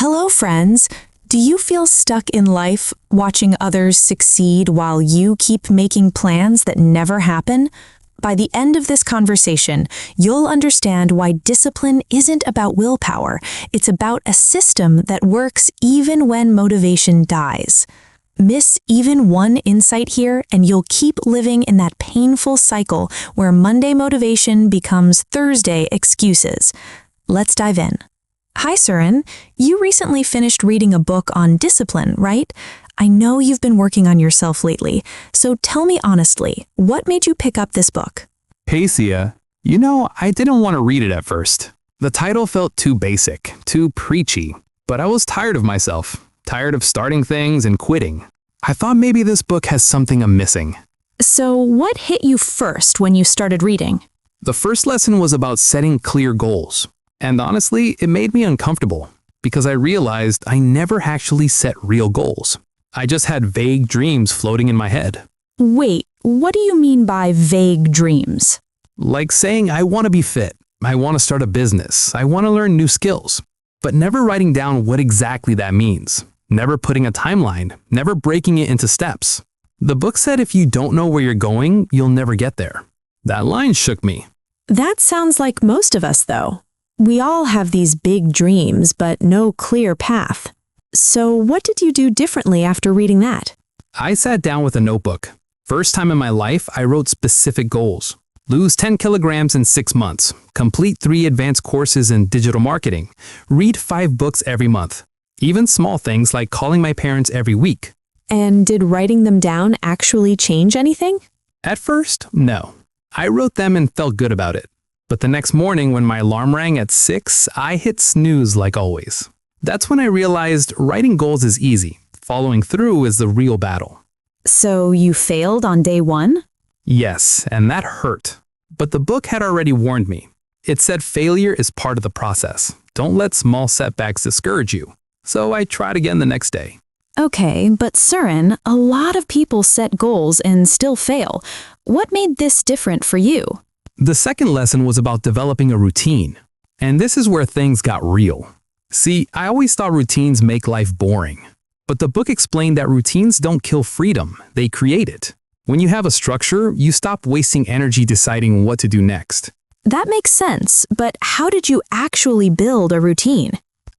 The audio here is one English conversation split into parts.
Hello, friends. Do you feel stuck in life, watching others succeed while you keep making plans that never happen? By the end of this conversation, you'll understand why discipline isn't about willpower. It's about a system that works even when motivation dies. Miss even one insight here, and you'll keep living in that painful cycle where Monday motivation becomes Thursday excuses. Let's dive in. Hi, Surin. You recently finished reading a book on discipline, right? I know you've been working on yourself lately, so tell me honestly, what made you pick up this book? Hey, Sia. I didn't want to read it at first. The title felt too basic, too preachy, but I was tired of myself, tired of starting things and quitting. I thought maybe this book has something I'm missing. So what hit you first when you started reading? The first lesson was about setting clear goals. And honestly, it made me uncomfortable because I realized I never actually set real goals. I just had vague dreams floating in my head. Wait, what do you mean by vague dreams? Like saying I want to be fit, I want to start a business, I want to learn new skills, but never writing down what exactly that means, never putting a timeline, never breaking it into steps. The book said if you don't know where you're going, you'll never get there. That line shook me. That sounds like most of us, though. We all have these big dreams, but no clear path. So what did you do differently after reading that? I sat down with a notebook. First time in my life, I wrote specific goals. Lose 10 kilograms in 6 months, complete 3 advanced courses in digital marketing, read 5 books every month, even small things like calling my parents every week. And did writing them down actually change anything? At first, no. I wrote them and felt good about it. But the next morning when my alarm rang at 6, I hit snooze like always. That's when I realized writing goals is easy. Following through is the real battle. So you failed on day 1? Yes, and that hurt. But the book had already warned me. It said failure is part of the process. Don't let small setbacks discourage you. So I tried again the next day. Okay, but Surin, a lot of people set goals and still fail. What made this different for you? The second lesson was about developing a routine. And this is where things got real. See, I always thought routines make life boring. But the book explained that routines don't kill freedom, they create it. When you have a structure, you stop wasting energy deciding what to do next. That makes sense, but how did you actually build a routine?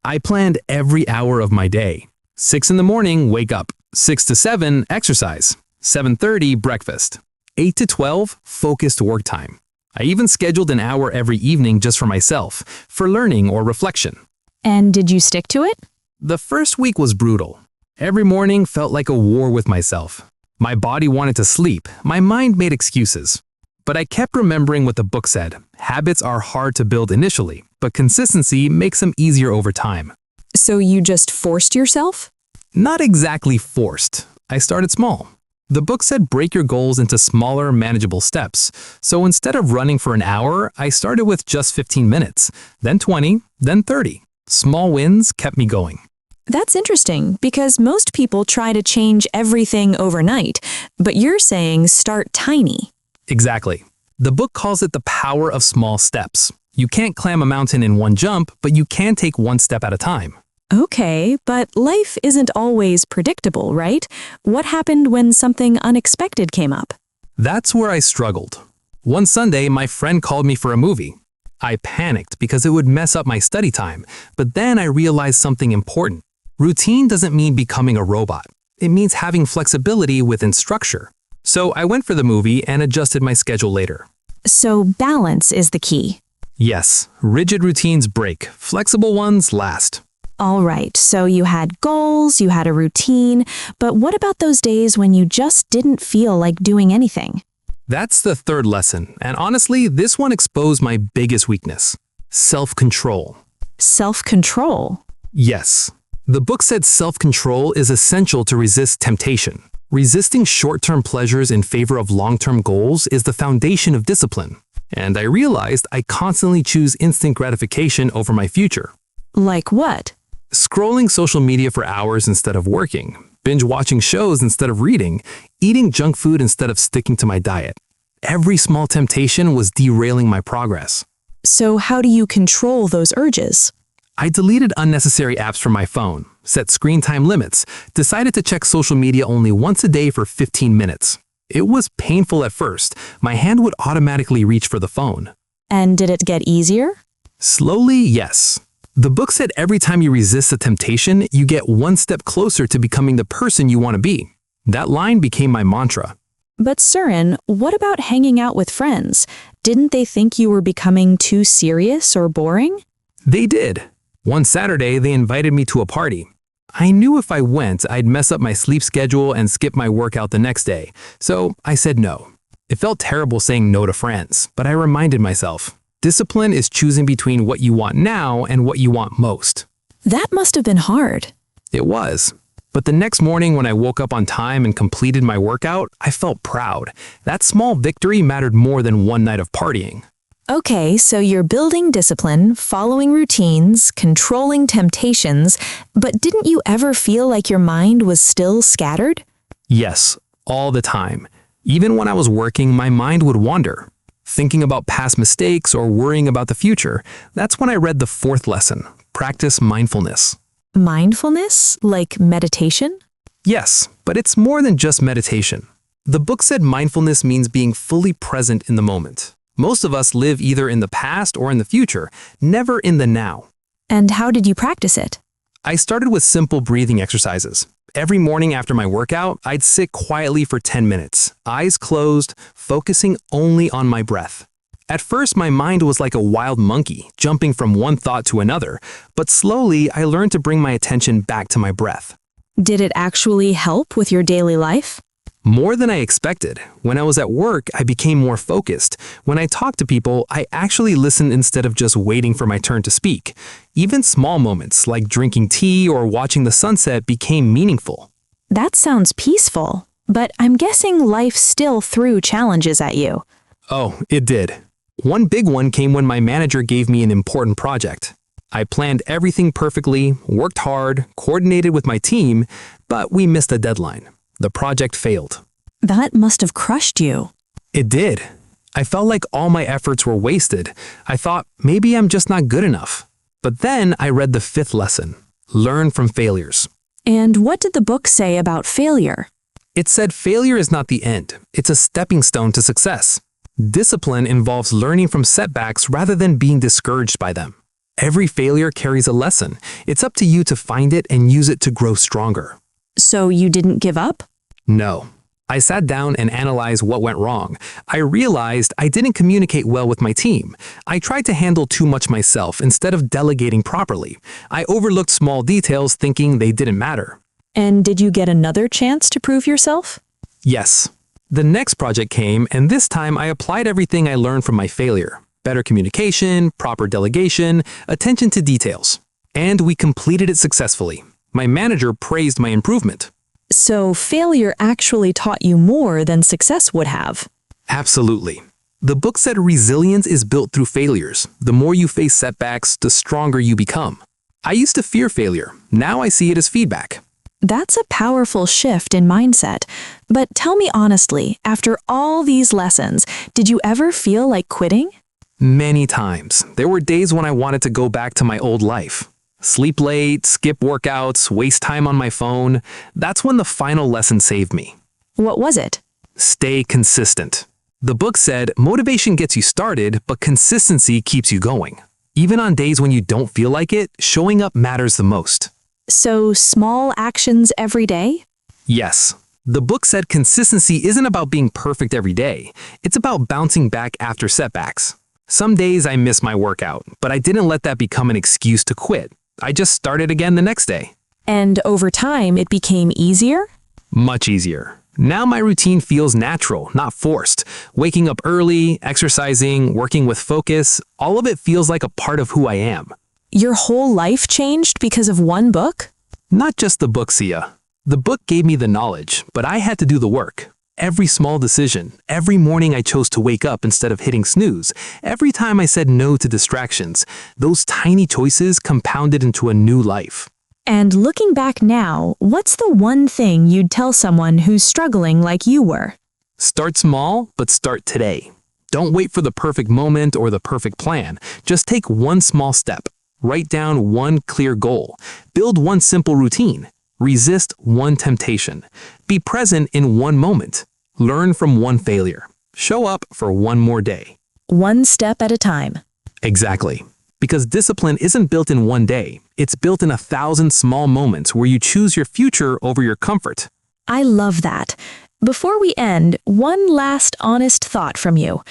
I planned every hour of my day. 6 in the morning, wake up. 6 to 7, exercise. 7:30, breakfast. 8 to 12, focused work time. I even scheduled an hour every evening just for myself, for learning or reflection. And did you stick to it? The first week was brutal. Every morning felt like a war with myself. My body wanted to sleep, my mind made excuses. But I kept remembering what the book said. Habits are hard to build initially, but consistency makes them easier over time. So you just forced yourself? Not exactly forced. I started small. The book said break your goals into smaller, manageable steps. So instead of running for an hour, I started with just 15 minutes, then 20, then 30. Small wins kept me going. That's interesting, because most people try to change everything overnight, but you're saying start tiny. Exactly. The book calls it the power of small steps. You can't climb a mountain in one jump, but you can take one step at a time. Okay, but life isn't always predictable, right? What happened when something unexpected came up? That's where I struggled. One Sunday, my friend called me for a movie. I panicked because it would mess up my study time, but then I realized something important. Routine doesn't mean becoming a robot. It means having flexibility within structure. So I went for the movie and adjusted my schedule later. So balance is the key. Yes, rigid routines break, flexible ones last. All right, so you had goals, you had a routine, but what about those days when you just didn't feel like doing anything? That's the third lesson, and honestly, this one exposed my biggest weakness: self-control. Self-control? Yes. The book said self-control is essential to resist temptation. Resisting short-term pleasures in favor of long-term goals is the foundation of discipline. And I realized I constantly choose instant gratification over my future. Like what? Scrolling social media for hours instead of working, binge watching shows instead of reading, eating junk food instead of sticking to my diet. Every small temptation was derailing my progress. So how do you control those urges? I deleted unnecessary apps from my phone, set screen time limits, decided to check social media only once a day for 15 minutes. It was painful at first. My hand would automatically reach for the phone. And did it get easier? Slowly, yes. The book said every time you resist a temptation, you get one step closer to becoming the person you want to be. That line became my mantra. But Surin, what about hanging out with friends? Didn't they think you were becoming too serious or boring? They did. One Saturday, they invited me to a party. I knew if I went, I'd mess up my sleep schedule and skip my workout the next day, so I said no. It felt terrible saying no to friends, but I reminded myself, discipline is choosing between what you want now and what you want most. That must have been hard. It was. But the next morning when I woke up on time and completed my workout, I felt proud. That small victory mattered more than one night of partying. Okay, so you're building discipline, following routines, controlling temptations, but didn't you ever feel like your mind was still scattered? Yes, all the time. Even when I was working, my mind would wander. Thinking about past mistakes or worrying about the future, that's when I read the fourth lesson, practice mindfulness. Mindfulness? Like meditation? Yes, but it's more than just meditation. The book said mindfulness means being fully present in the moment. Most of us live either in the past or in the future, never in the now. And how did you practice it? I started with simple breathing exercises. Every morning after my workout, I'd sit quietly for 10 minutes, eyes closed, focusing only on my breath. At first, my mind was like a wild monkey, jumping from one thought to another, but slowly I learned to bring my attention back to my breath. Did it actually help with your daily life? More than I expected. When I was at work, I became more focused. When I talked to people, I actually listened instead of just waiting for my turn to speak. Even small moments, like drinking tea or watching the sunset, became meaningful. That sounds peaceful, but I'm guessing life still threw challenges at you. Oh, it did. One big one came when my manager gave me an important project. I planned everything perfectly, worked hard, coordinated with my team, but we missed the deadline. The project failed. That must have crushed you. It did. I felt like all my efforts were wasted. I thought, maybe I'm just not good enough. But then I read the fifth lesson, learn from failures. And what did the book say about failure? It said failure is not the end. It's a stepping stone to success. Discipline involves learning from setbacks rather than being discouraged by them. Every failure carries a lesson. It's up to you to find it and use it to grow stronger. So you didn't give up? No. I sat down and analyzed what went wrong. I realized I didn't communicate well with my team. I tried to handle too much myself instead of delegating properly. I overlooked small details thinking they didn't matter. And did you get another chance to prove yourself? Yes. The next project came, and this time I applied everything I learned from my failure. Better communication, proper delegation, attention to details. And we completed it successfully. My manager praised my improvement. So failure actually taught you more than success would have. Absolutely. The book said resilience is built through failures. The more you face setbacks, the stronger you become. I used to fear failure. Now I see it as feedback. That's a powerful shift in mindset. But tell me honestly, after all these lessons, did you ever feel like quitting? Many times. There were days when I wanted to go back to my old life. Sleep late, skip workouts, waste time on my phone. That's when the final lesson saved me. What was it? Stay consistent. The book said motivation gets you started, but consistency keeps you going. Even on days when you don't feel like it, showing up matters the most. So small actions every day? Yes. The book said consistency isn't about being perfect every day. It's about bouncing back after setbacks. Some days I miss my workout, but I didn't let that become an excuse to quit. I just started again the next day. And over time, it became easier? Much easier. Now my routine feels natural, not forced. Waking up early, exercising, working with focus, all of it feels like a part of who I am. Your whole life changed because of one book? Not just the book, Sia. The book gave me the knowledge, but I had to do the work. Every small decision, every morning I chose to wake up instead of hitting snooze, every time I said no to distractions, those tiny choices compounded into a new life. And looking back now, what's the one thing you'd tell someone who's struggling like you were? Start small, but start today. Don't wait for the perfect moment or the perfect plan. Just take one small step. Write down one clear goal. Build one simple routine. Resist one temptation. Be present in one moment. Learn from one failure. Show up for one more day. One step at a time. Exactly. Because discipline isn't built in one day. It's built in 1,000 small moments where you choose your future over your comfort. I love that. Before we end, one last honest thought from you.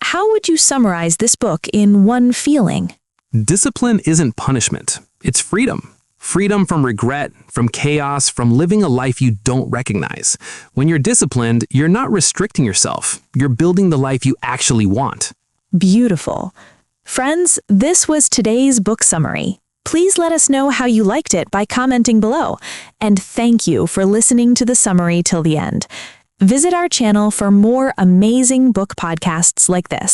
How would you summarize this book in one feeling? Discipline isn't punishment. It's freedom. Freedom from regret, from chaos, from living a life you don't recognize. When you're disciplined, you're not restricting yourself. You're building the life you actually want. Beautiful. Friends, this was today's book summary. Please let us know how you liked it by commenting below. And thank you for listening to the summary till the end. Visit our channel for more amazing book podcasts like this.